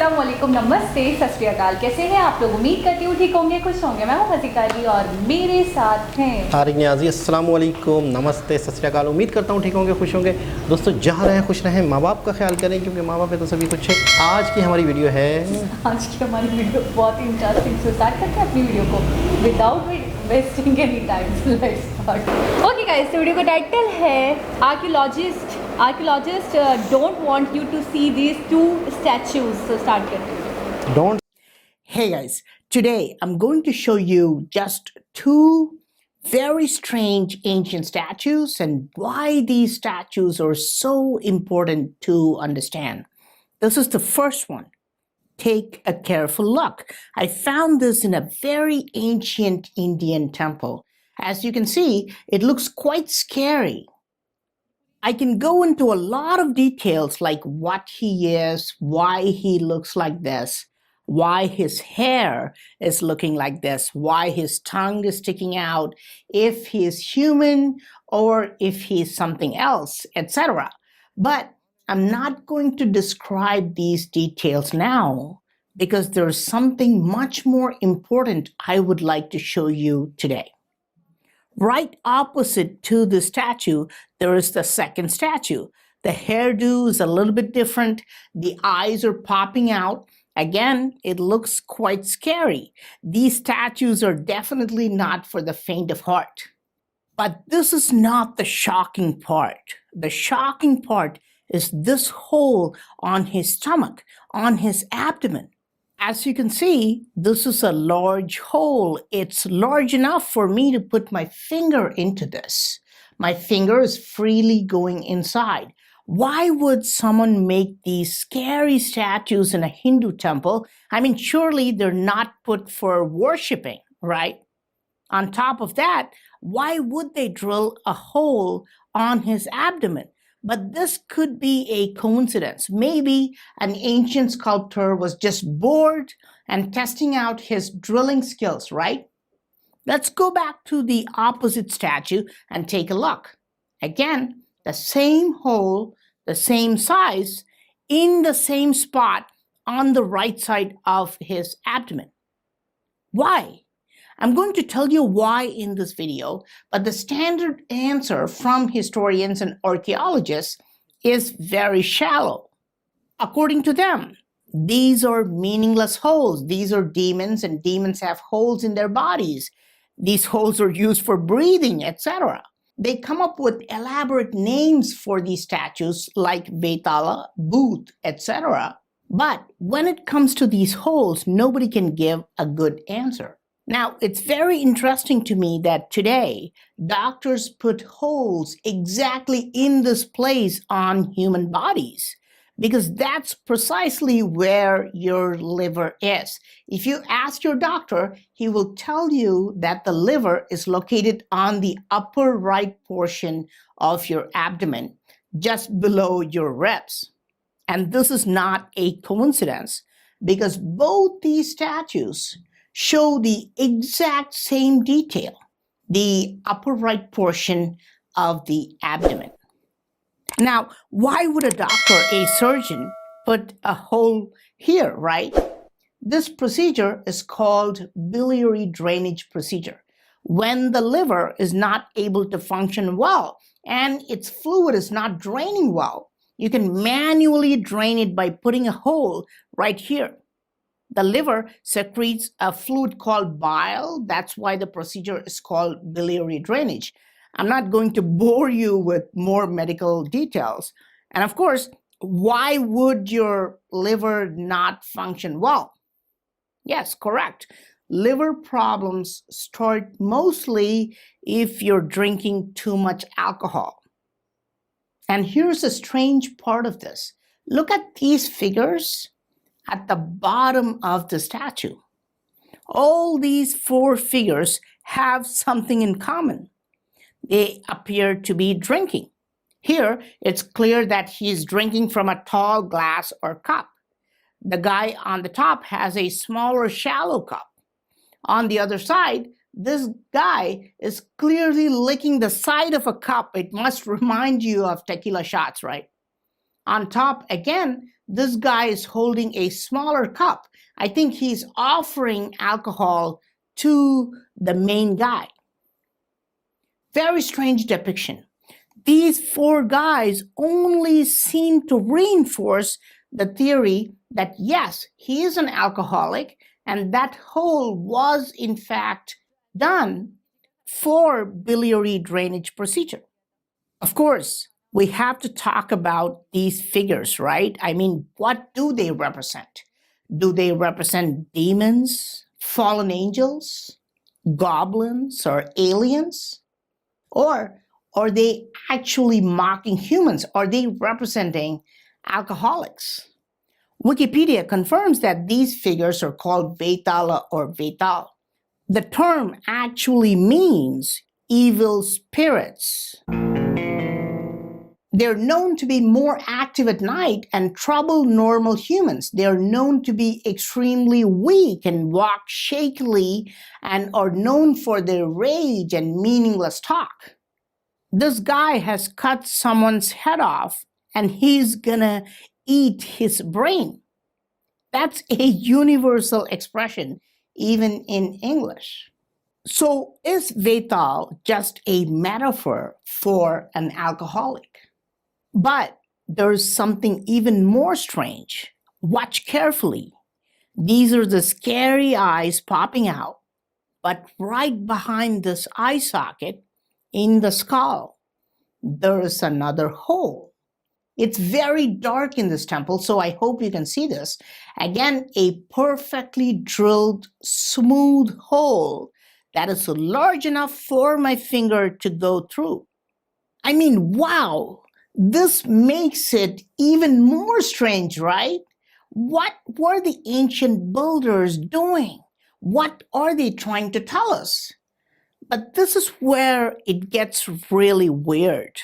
अस्सलाम वालेकुम, नमस्ते, सत श्री अकाल। कैसे हैं आप लोग? उम्मीद करती हूँ ठीक होंगे, खुश होंगे। मैं हूँ फजीका जी और मेरे साथ हैं तारिक नियाजी। अस्सलाम वालेकुम, नमस्ते, सत श्री अकाल। उम्मीद करता हूँ ठीक होंगे, खुश होंगे। दोस्तों जहाँ रहें खुश रहें, माँ बाप का ख्याल करें क्योंकि माँ बाप है तो सभी कुछ है। आज की हमारी वीडियो है बहुत ही इंटरेस्टिंग। सो स्टार्ट करते हैं अपनी वीडियो को without wasting any time. Let's start. Okay guys, video का टाइटल है Archaeologists don't want you to see these two statues. So start करते don't. Hey guys, today I'm going to show you just two very strange ancient statues and why these statues are so important to understand. This is the first one. Take a careful look. I found this in a very ancient Indian temple. As you can see, it looks quite scary. I can go into a lot of details like what he is, why he looks like this, why his hair is looking like this, why his tongue is sticking out, if he is human or if he is something else, etc. But I'm not going to describe these details now because there's something much more important I would like to show you today. Right opposite to the statue, there is the second statue. The hairdo is a little bit different. The eyes are popping out. Again, it looks quite scary. These statues are definitely not for the faint of heart. But this is not the shocking part. The shocking part is this hole on his stomach, on his abdomen. As you can see, this is a large hole. It's large enough for me to put my finger into this. My finger is freely going inside. Why would someone make these scary statues in a Hindu temple? I mean, surely they're not put for worshiping, right? On top of that, why would they drill a hole on his abdomen? But this could be a coincidence. Maybe an ancient sculptor was just bored and testing out his drilling skills, right? Let's go back to the opposite statue and take a look. Again, the same hole, the same size, in the same spot on the right side of his abdomen. Why? I'm going to tell you why in this video, but the standard answer from historians and archaeologists is very shallow. According to them, these are meaningless holes. These are demons, and demons have holes in their bodies. These holes are used for breathing, etc. They come up with elaborate names for these statues like Vetala, Booth, etc. But when it comes to these holes, nobody can give a good answer. Now, it's very interesting to me that today doctors put holes exactly in this place on human bodies because that's precisely where your liver is. If you ask your doctor, he will tell you that the liver is located on the upper right portion of your abdomen, just below your ribs. And this is not a coincidence because both these statues show the exact same detail, the upper right portion of the abdomen. Now, why would a doctor, a surgeon, put a hole here, right? This procedure is called biliary drainage procedure. When the liver is not able to function well and its fluid is not draining well, you can manually drain it by putting a hole right here. The liver secretes a fluid called bile. That's why the procedure is called biliary drainage. I'm not going to bore you with more medical details. And of course, why would your liver not function well? Yes, correct. Liver problems start mostly if you're drinking too much alcohol. And here's the strange part of this. Look at these figures at the bottom of the statue. All these four figures have something in common. They appear to be drinking. Here, it's clear that he's drinking from a tall glass or cup. The guy on the top has a smaller, shallow cup. On the other side, this guy is clearly licking the side of a cup. It must remind you of tequila shots, right? On top, again, this guy is holding a smaller cup. I think he's offering alcohol to the main guy. Very strange depiction. These four guys only seem to reinforce the theory that yes, he is an alcoholic, and that hole was in fact done for biliary drainage procedure. Of course, we have to talk about these figures, right? I mean, what do they represent? Do they represent demons, fallen angels, goblins, or aliens? Or are they actually mocking humans? Are they representing alcoholics? Wikipedia confirms that these figures are called Vetala or Vetal. The term actually means evil spirits. They're known to be more active at night and trouble normal humans. They're known to be extremely weak and walk shakily and are known for their rage and meaningless talk. This guy has cut someone's head off and he's gonna eat his brain. That's a universal expression, even in English. So is Vetal just a metaphor for an alcoholic? But there's something even more strange. Watch carefully. These are the scary eyes popping out, but right behind this eye socket, in the skull, there is another hole. It's very dark in this temple, so I hope you can see this. Again, a perfectly drilled, smooth hole that is large enough for my finger to go through. I mean, wow! This makes it even more strange, right? What were the ancient builders doing? What are they trying to tell us? But this is where it gets really weird.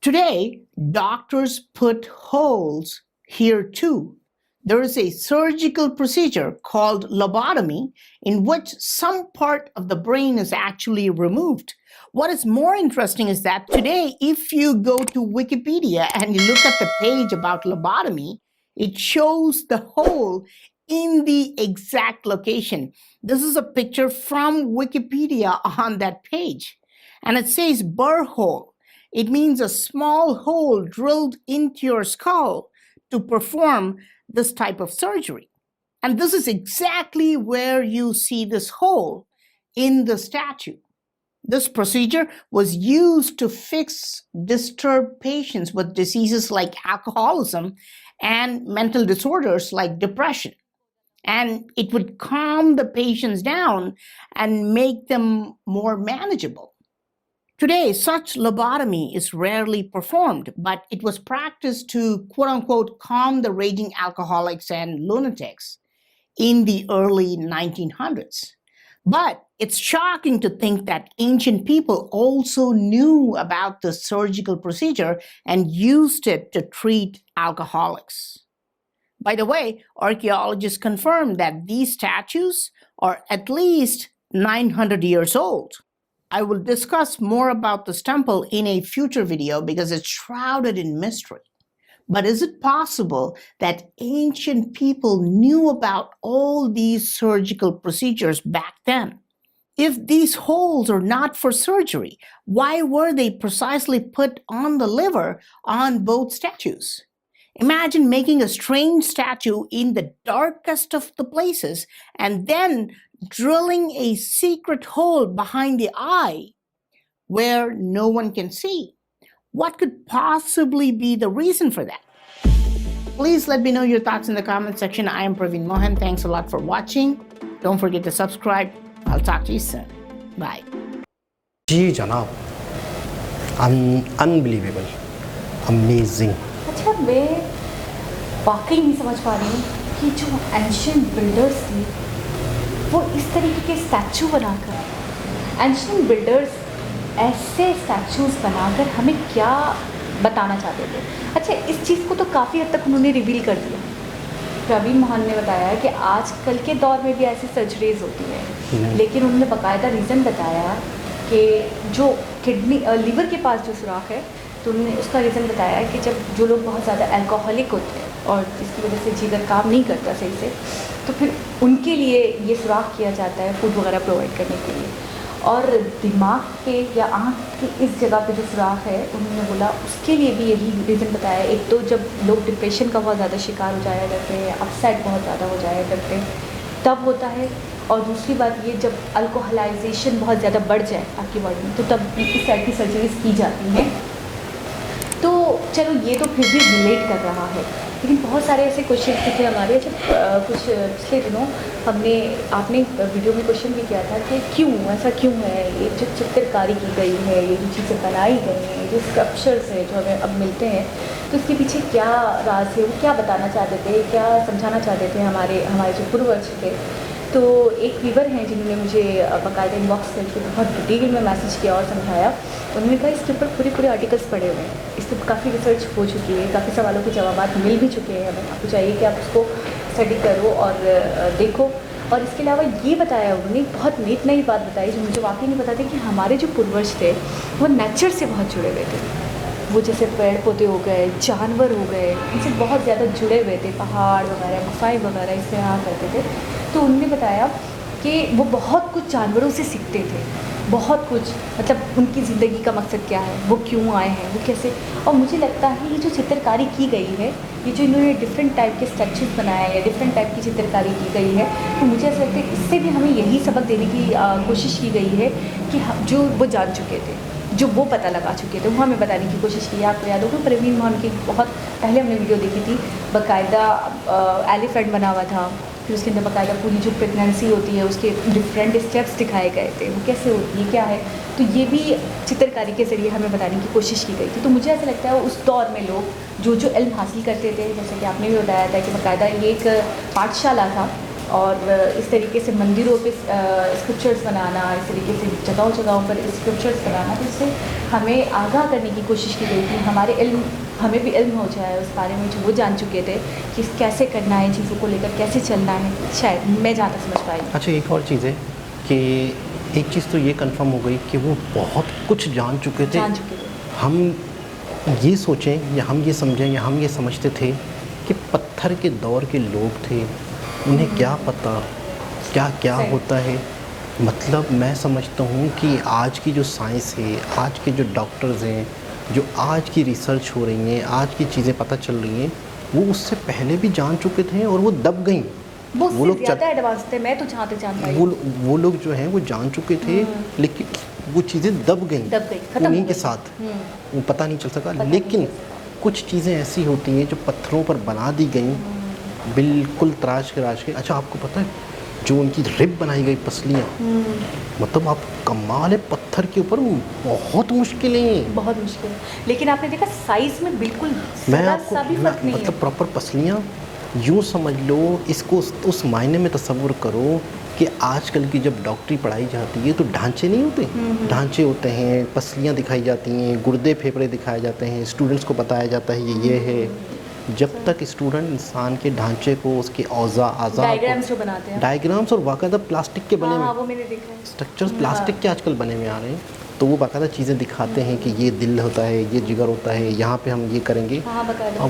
Today, doctors put holes here too. There is a surgical procedure called lobotomy in which some part of the brain is actually removed. What is more interesting is that today, if you go to Wikipedia and you look at the page about lobotomy, it shows the hole in the exact location. This is a picture from Wikipedia on that page. And it says burr hole. It means a small hole drilled into your skull to perform this type of surgery. And this is exactly where you see this hole in the statue. This procedure was used to fix disturbed patients with diseases like alcoholism and mental disorders like depression. And it would calm the patients down and make them more manageable. Today, such lobotomy is rarely performed, but it was practiced to, quote-unquote, calm the raging alcoholics and lunatics in the early 1900s. But it's shocking to think that ancient people also knew about the surgical procedure and used it to treat alcoholics. By the way, archaeologists confirm that these statues are at least 900 years old. I will discuss more about this temple in a future video because it's shrouded in mystery. But is it possible that ancient people knew about all these surgical procedures back then? If these holes are not for surgery, why were they precisely put on the liver on both statues? Imagine making a strange statue in the darkest of the places and then drilling a secret hole behind the eye where no one can see. What could possibly be the reason for that? Please let me know your thoughts in the comment section. I am Praveen Mohan. Thanks a lot for watching. Don't forget to subscribe. I'll talk to you soon. Bye. जी जनाब, unbelievable, amazing. अच्छा, मैं वाकई नहीं समझ पा रही हूँ कि जो एंशिएंट बिल्डर्स थे वो इस तरीके के स्टैचू बनाकर, एंशिएंट बिल्डर्स ऐसे स्टैचूज बनाकर हमें क्या बताना चाहते थे। अच्छा, इस चीज़ को तो काफ़ी हद तक उन्होंने रिवील कर दिया। प्रवीण मोहन ने बताया कि आजकल के दौर में भी ऐसी सर्जरीज होती है, लेकिन उन्होंने बाकायदा रीज़न बताया कि जो किडनी लीवर के पास जो सुराख है तो उन्होंने उसका रीज़न बताया कि जब जो लोग बहुत ज़्यादा अल्कोहलिक होते हैं और जिसकी वजह से जिगर काम नहीं करता सही से, तो फिर उनके लिए ये सुराख किया जाता है फूड वगैरह प्रोवाइड करने के लिए। और दिमाग के या आँख की इस जगह पे जो सुराख है, उन्होंने बोला उसके लिए भी यही रीज़न बताया। एक तो जब लोग डिप्रेशन का बहुत ज़्यादा शिकार हो जाया करते हैं, अपसेट बहुत ज़्यादा हो जाया करते हैं, तब होता है। और दूसरी बात ये, जब अल्कोहलाइजेशन बहुत ज़्यादा बढ़ जाए आपकी बॉडी में, तो तब इस टाइप की सर्जरीज की जाती हैं। तो चलो ये तो फिर भी रिलेट कर रहा है, लेकिन बहुत सारे ऐसे क्वेश्चन थे हमारे। जब कुछ पिछले दिनों आपने वीडियो में क्वेश्चन भी किया था कि क्यों ऐसा क्यों है, ये जो चित्रकारी की गई है, ये जो चीज़ें बनाई गई हैं, जो स्कल्पचर्स हैं जो हमें अब मिलते हैं, तो इसके पीछे क्या राज है, वो क्या बताना चाहते थे, क्या समझाना चाहते थे हमारे जो पूर्वज थे। तो एक व्यूवर हैं जिन्होंने मुझे बाकायदा इनबॉक्स करके बहुत डिटेल में मैसेज किया और समझाया। उन्होंने कहा इसके ऊपर पूरे आर्टिकल्स पढ़े हुए हैं, इस पर काफ़ी रिसर्च हो चुकी है, काफ़ी सवालों के जवाब मिल भी चुके हैं हमें। आपको चाहिए कि आप उसको स्टडी करो और देखो। और इसके अलावा ये बताया उन्होंने, बहुत नेक नई बात बताई जो मुझे वाकई नहीं पता थी, कि हमारे जो पूर्वज थे वो नेचर से बहुत जुड़े हुए थे। वो जैसे पेड़ पौधे हो गए, जानवर हो गए, इनसे बहुत ज़्यादा जुड़े हुए थे, पहाड़ वगैरह, गुफाएँ वगैरह इससे यहाँ करते थे। तो उन्होंने बताया कि वो बहुत कुछ जानवरों से सीखते थे, बहुत कुछ, मतलब उनकी ज़िंदगी का मकसद क्या है, वो क्यों आए हैं, वो कैसे। और मुझे लगता है ये जो चित्रकारी की गई है, ये जो इन्होंने डिफरेंट टाइप के स्ट्रक्चर्स बनाए हैं, डिफरेंट टाइप की चित्रकारी की गई है, तो मुझे ऐसा लगता है इससे भी हमें यही सबक देने की कोशिश की गई है कि जो वो जान चुके थे, जो वो पता लगा चुके थे, वो हमें बताने की कोशिश की। आपको याद होगा प्रवीण मोहन की बहुत पहले हमने वीडियो देखी थी, बाकायदा एलिफेंट बना हुआ था, फिर उसके अंदर बाकायदा पूरी जो प्रेगनेंसी होती है उसके डिफरेंट स्टेप्स दिखाए गए थे, वो कैसे होती है, क्या है। तो ये भी चित्रकारी के ज़रिए हमें बताने की कोशिश की गई थी। तो मुझे ऐसा लगता है उस दौर में लोग जो इल्म हासिल करते थे, जैसे कि आपने भी बताया था कि बाकायदा ये एक पाठशाला था, और इस तरीके से मंदिरों पे स्क्रिप्चर्स बनाना, इस तरीके से जगहों पर स्क्रिप्चर्स बनाना, तो इससे हमें आगाह करने की कोशिश की गई थी, हमें भी इल्म हो जाए उस बारे में जो वो जान चुके थे कि कैसे करना है, चीज़ों को लेकर कैसे चलना है। शायद मैं जहाँ तक समझ पाई। अच्छा, एक और चीज़ है कि एक चीज़ तो ये कंफर्म हो गई कि वो बहुत कुछ जान चुके थे। हम ये सोचें या हम ये समझें या हम ये समझते थे कि पत्थर के दौर के लोग थे, उन्हें क्या पता क्या क्या होता है। मतलब मैं समझता हूँ कि आज की जो साइंस है, आज के जो डॉक्टर्स हैं, जो आज की रिसर्च हो रही हैं, आज की चीज़ें पता चल रही हैं, वो उससे पहले भी जान चुके थे और वो दब गई। वो लोग ज़्यादा एडवांस थे, मैं तो जहाँ तक जानता हूँ वो लोग जो हैं वो जान चुके थे, लेकिन वो चीज़ें दब गई उन्हीं के साथ, वो पता नहीं चल सका। लेकिन कुछ चीज़ें ऐसी होती हैं जो पत्थरों पर बना दी गई, बिल्कुल तराश के। अच्छा, आपको पता है जो उनकी रिब बनाई गई पसलियाँ, मतलब आप कमाल है, पत्थर के ऊपर बहुत मुश्किलें हैं, बहुत मुश्किल। लेकिन आपने देखा साइज़ में बिल्कुल मतलब प्रॉपर पसलियाँ, यूँ समझ लो इसको उस मायने में तसव्वुर करो कि आजकल की जब डॉक्टरी पढ़ाई जाती है तो ढांचे नहीं होते, ढांचे होते हैं, पसलियाँ दिखाई जाती हैं, गुर्दे फेफड़े दिखाए जाते हैं, स्टूडेंट्स को बताया जाता है ये है। जब तक स्टूडेंट इंसान के ढांचे को, उसके डायग्राम्स जो बनाते हैं, डायग्राम्स और बाकायदा प्लास्टिक के बने हुए वो मैंने देखा है, स्ट्रक्चर्स प्लास्टिक के आजकल बने हुए आ रहे हैं, तो वो बाकायदा चीज़ें दिखाते हैं कि ये दिल होता है, ये जिगर होता है, यहाँ पे हम ये करेंगे। अब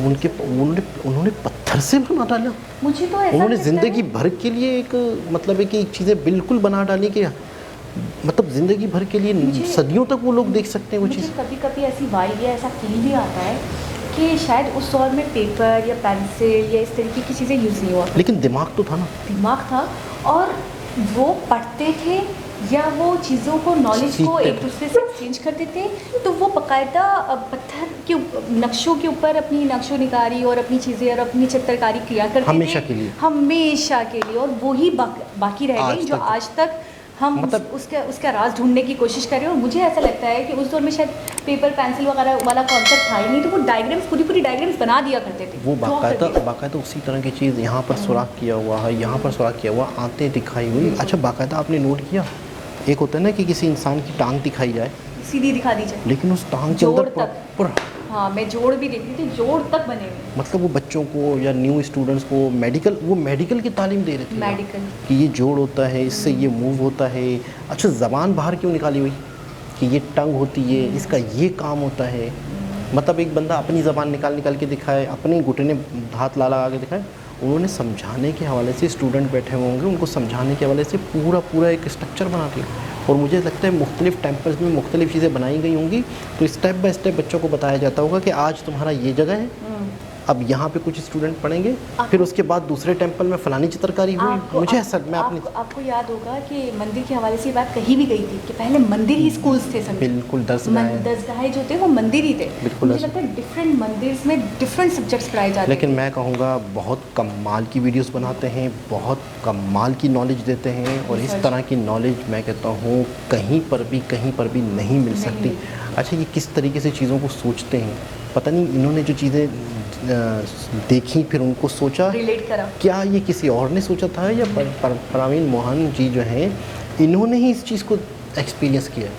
उन्होंने पत्थर से बना डाला। मुझे तो ऐसा उन्होंने ज़िंदगी भर के लिए एक मतलब है कि चीज़ें बिल्कुल बना डाली कि मतलब ज़िंदगी भर के लिए सदियों तक वो लोग देख सकते हैं वो चीज़। कभी कभी ऐसी वाइब या ऐसा फील भी आता है कि शायद उस दौर में पेपर या पेंसिल या इस तरीके की चीज़ें यूज़ नहीं हुआ, लेकिन दिमाग तो था ना, दिमाग था, और वो पढ़ते थे या वो चीज़ों को, नॉलेज को एक दूसरे से एक्सचेंज करते थे। तो वो बाकायदा पत्थर के नक्शों के ऊपर अपनी नक्शो निगारी और अपनी चीज़ें और अपनी चित्रकारी किया करते थे हमेशा के लिए, और वो ही बाकी रह गई जो आज तक हम मतलब उसका राज ढूंढने की कोशिश कर रहे हैं। और मुझे ऐसा लगता है कि उस दौर में शायद पेपर पेंसिल वगैरह वाला कॉन्सेप्ट था ही नहीं, तो वो डायग्राम्स पूरी डायग्राम्स बना दिया करते थे। वो बाकायदा उसी तरह की चीज़ यहाँ पर सुराख किया हुआ है, यहाँ पर सुराख किया हुआ, आंतें दिखाई हुई। अच्छा, बाकायदा आपने नोट किया, एक होता है ना कि किसी इंसान की टांग दिखाई जाए, सीधी दिखा दी जाए, लेकिन उस टांग के अंदर प्रॉपर, हाँ मैं जोड़ भी देखी थी, जोड़ तक बने हुए। मतलब वो बच्चों को या न्यू स्टूडेंट्स को मेडिकल की तालीम दे रहे थे, मेडिकल कि ये जोड़ होता है, इससे ये मूव होता है। अच्छा, ज़बान बाहर क्यों निकाली हुई कि ये टंग होती है, इसका ये काम होता है। मतलब एक बंदा अपनी ज़बान निकाल के दिखाए, अपनी घुटने हाथ लगा के दिखाए। उन्होंने समझाने के हवाले से, स्टूडेंट बैठे हुए होंगे, उनको समझाने के हवाले से पूरा एक स्ट्रक्चर बना के, और मुझे लगता है मुख्तलिफ़ टेम्पल्स में मुख्तलिफ़ चीज़ें बनाई गई होंगी। तो स्टेप बाय स्टेप बच्चों को बताया जाता होगा कि आज तुम्हारा ये जगह है, अब यहाँ पे कुछ स्टूडेंट पढ़ेंगे, फिर उसके बाद दूसरे टेंपल में फलानी चित्रकारी हुई। मुझे ऐसा मैं अपनी आपको याद होगा कि मंदिर के हवाले से बात कही भी गई थी कि पहले मंदिर ही स्कूल्स थे, समझे। बिल्कुल, दरगाहें जो थे वो मंदिर ही थे। बिल्कुल, मुझे लगता है डिफरेंट मंदिर में डिफरेंट सब्जेक्ट्स पढ़ाए जाते हैं। लेकिन मैं कहूँगा बहुत कमाल की वीडियोस बनाते हैं, बहुत कमाल की नॉलेज देते हैं, और इस तरह की नॉलेज मैं कहता हूँ कहीं पर भी नहीं मिल सकती। अच्छा, ये किस तरीके से चीज़ों को सोचते हैं, पता नहीं इन्होंने जो चीज़ें देखी फिर उनको सोचा, रिलेट करा, क्या ये किसी और ने सोचा था या परवीन मोहन जी जो हैं इन्होंने ही इस चीज़ को एक्सपीरियंस किया।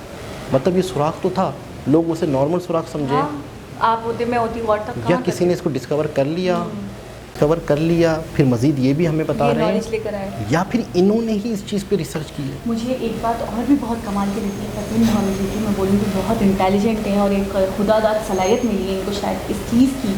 मतलब ये सुराख तो था, लोग उसे नॉर्मल सुराख समझे। हाँ, आप होते मैं होती और तक, या किसी ने इसको डिस्कवर कर लिया, फिर मज़ीद ये भी हमें बता रहे हैं, या फिर इन्होंने ही इस चीज़ पे रिसर्च की है। मुझे एक बात और भी बहुत कमाल की लगती है परवीन मोहन जी की, मैं बोलूँगी बहुत इंटेलिजेंट है और एक खुदादाद सलाहियत मिली है इनको शायद इस चीज़ की